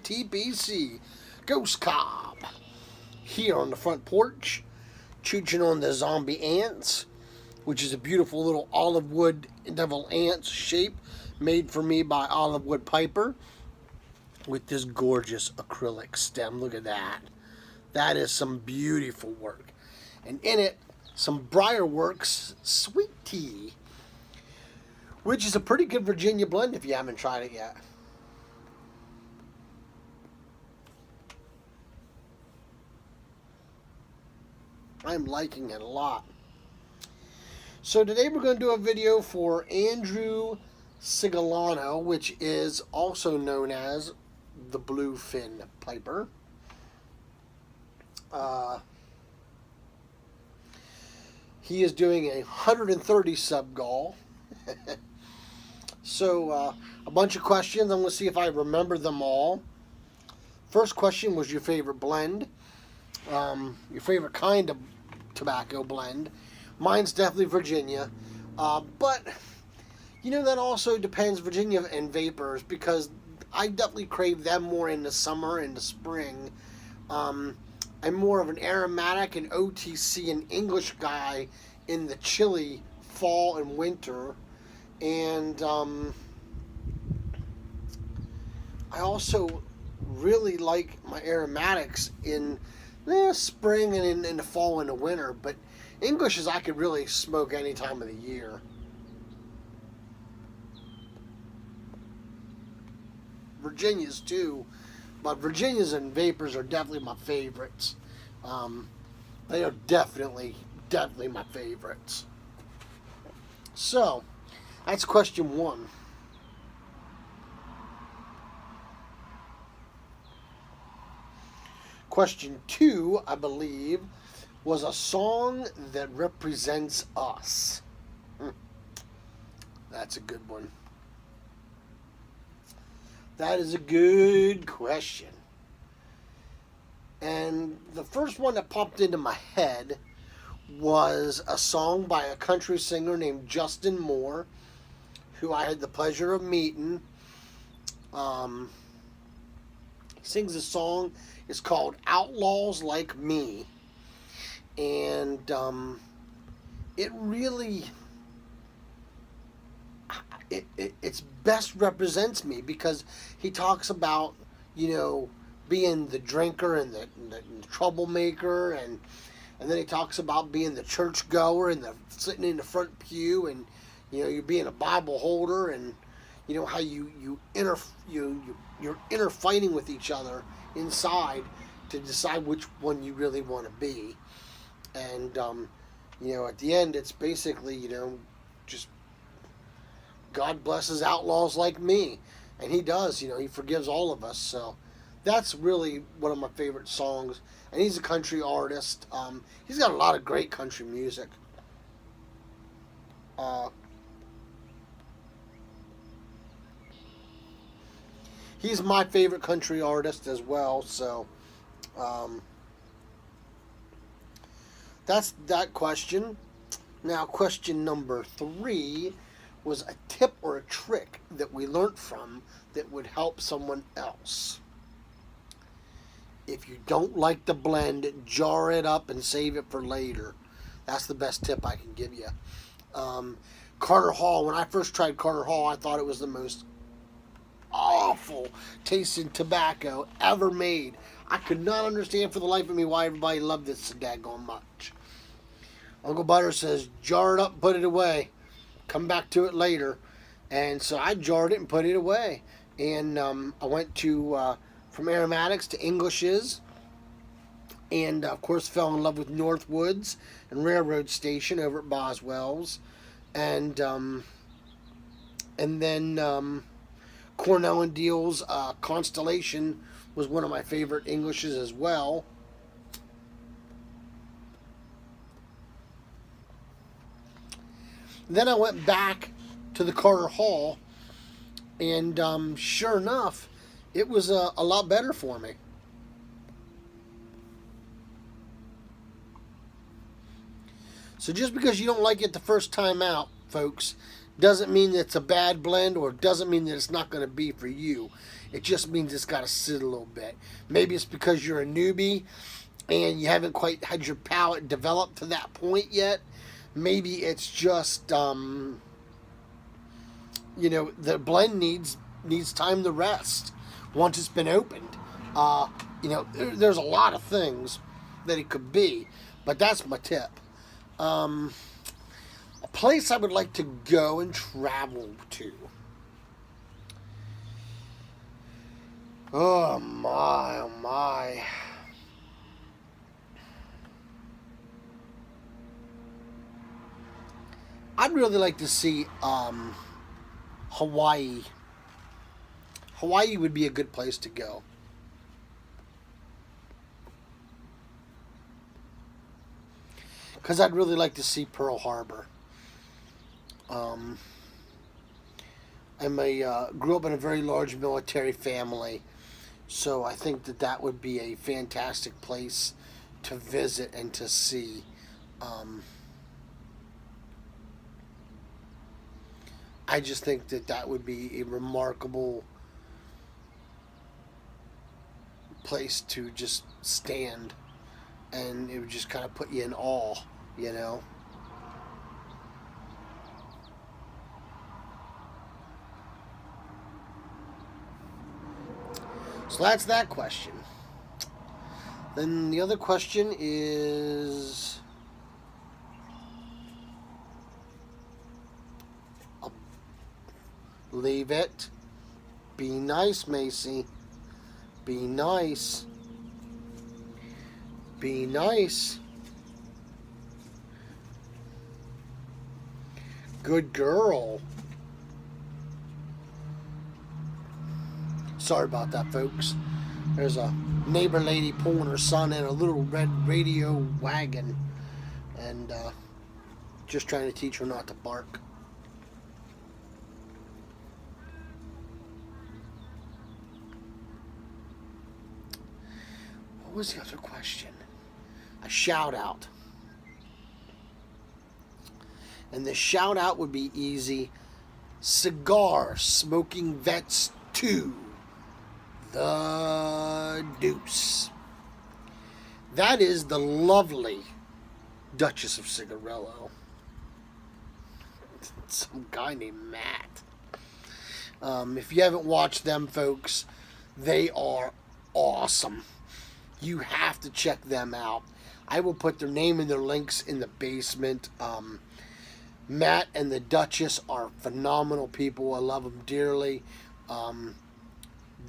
TPC, GhostCob, here on the front porch, chooching on the zombie ants, which is a beautiful little olive wood devil ants shape made for me by Olive Wood Piper with this gorgeous acrylic stem. Look at that. That is some beautiful work. And in it, some Briarworks Sweet Tea, which is a pretty good Virginia blend if you haven't tried it yet. I'm liking it a lot. So today we're going to do a video for Andrew Cirigliano, which is also known as the Bluefin Piper. He is doing a 130 Sub GAW. So, a bunch of questions. I'm going to see if I remember them all. First question was your favorite blend. Your favorite kind of tobacco blend. Mine's definitely Virginia. But, you know, that also depends, Virginia and Vapors, because I definitely crave them more in the summer and the spring. I'm more of an aromatic and OTC and English guy in the chilly fall and winter. And I also really like my aromatics in the spring and in the fall and the winter. But Englishes I could really smoke any time of the year. Virginias too, but Virginias and Vapors are definitely my favorites. They are definitely my favorites. So, that's question one. Question two, I believe, was a song that represents us. That's a good one. That is a good question. And the first one that popped into my head was a song by a country singer named Justin Moore, who I had the pleasure of meeting. He sings a song. It's called Outlaws Like Me. And it really... It best represents me because he talks about, you know, being the drinker and the troublemaker, and then he talks about being the church goer and the sitting in the front pew, and you know, you're being a Bible holder, and you know how you're inner fighting with each other inside to decide which one you really want to be. And you know, at the end, it's basically, you know, just God blesses outlaws like me. And he does, you know, he forgives all of us. So that's really one of my favorite songs. And he's a country artist. He's got a lot of great country music. He's my favorite country artist as well. So that's that question. Now, question number three was a tip or a trick that we learned from that would help someone else. If you don't like the blend, jar it up and save it for later. That's the best tip I can give you. Carter Hall, when I first tried Carter Hall, I thought it was the most awful tasting tobacco ever made. I could not understand for the life of me why everybody loved this so daggone much. Uncle Butter says, jar it up, put it away. Come back to it later. And so I jarred it and put it away. And I went to from aromatics to Englishes, and of course fell in love with Northwoods and Railroad Station over at Boswell's, and then Cornell and Deal's Constellation was one of my favorite Englishes as well. Then I went back to the Carter Hall, and sure enough, it was a lot better for me. So just because you don't like it the first time out, folks, doesn't mean that it's a bad blend, or doesn't mean that it's not going to be for you. It just means it's got to sit a little bit. Maybe it's because you're a newbie and you haven't quite had your palate developed to that point yet. Maybe it's just, the blend needs time to rest once it's been opened. There's a lot of things that it could be, but that's my tip. A place I would like to go and travel to. Oh my, oh my. I'd really like to see Hawaii. Hawaii would be a good place to go. Because I'd really like to see Pearl Harbor. Grew up in a very large military family, so I think that would be a fantastic place to visit and to see. I just think that would be a remarkable place to just stand, and it would just kind of put you in awe, you know. So that's that question. Then the other question is, leave it. Be nice, Macy. Be nice. Be nice. Good girl. Sorry about that, folks. There's a neighbor lady pulling her son in a little red radio wagon and just trying to teach her not to bark. What was the other question? A shout out. And the shout out would be easy. Cigar Smoking Vets 2. The Deuce. That is the lovely Duchess of Cigarello. Some guy named Matt. If you haven't watched them, folks, they are awesome. You have to check them out. I will put their name and their links in the basement. Matt and the Duchess are phenomenal people. I love them dearly.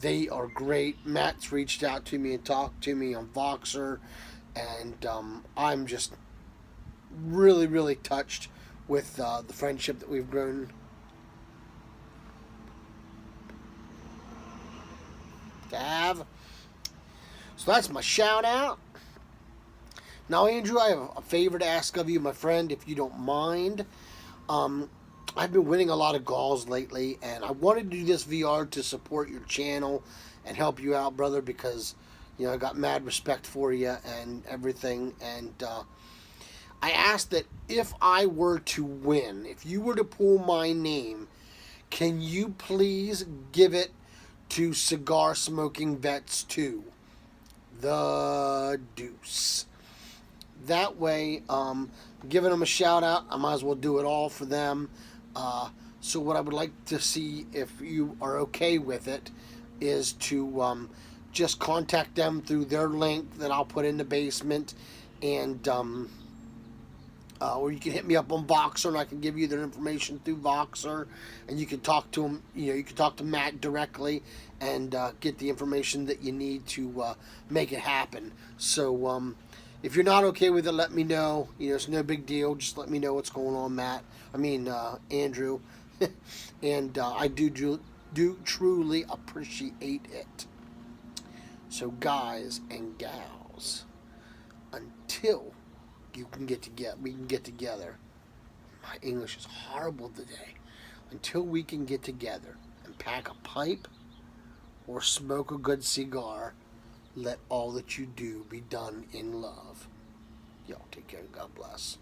They are great. Matt's reached out to me and talked to me on Voxer, and I'm just really, really touched with the friendship that we've grown. To have. So that's my shout out. Now, Andrew, I have a favor to ask of you, my friend, if you don't mind. I've been winning a lot of GAWs lately, and I wanted to do this VR to support your channel and help you out, brother, because, I got mad respect for you and everything. And I asked that if I were to win, if you were to pull my name, can you please give it to Cigar Smoking Vets 2? The Deuce. That way, giving them a shout out, I might as well do it all for them. So what I would like to see, if you are okay with it, is to just contact them through their link that I'll put in the basement, and or you can hit me up on Voxer, and I can give you their information through Voxer, and you can talk to them. You can talk to Matt directly and get the information that you need to make it happen. So if you're not okay with it, let me know. It's no big deal. Just let me know what's going on, Andrew. And I do truly appreciate it. So, guys and gals, until we can get together. My English is horrible today. Until we can get together and pack a pipe or smoke a good cigar, let all that you do be done in love. Y'all take care and God bless.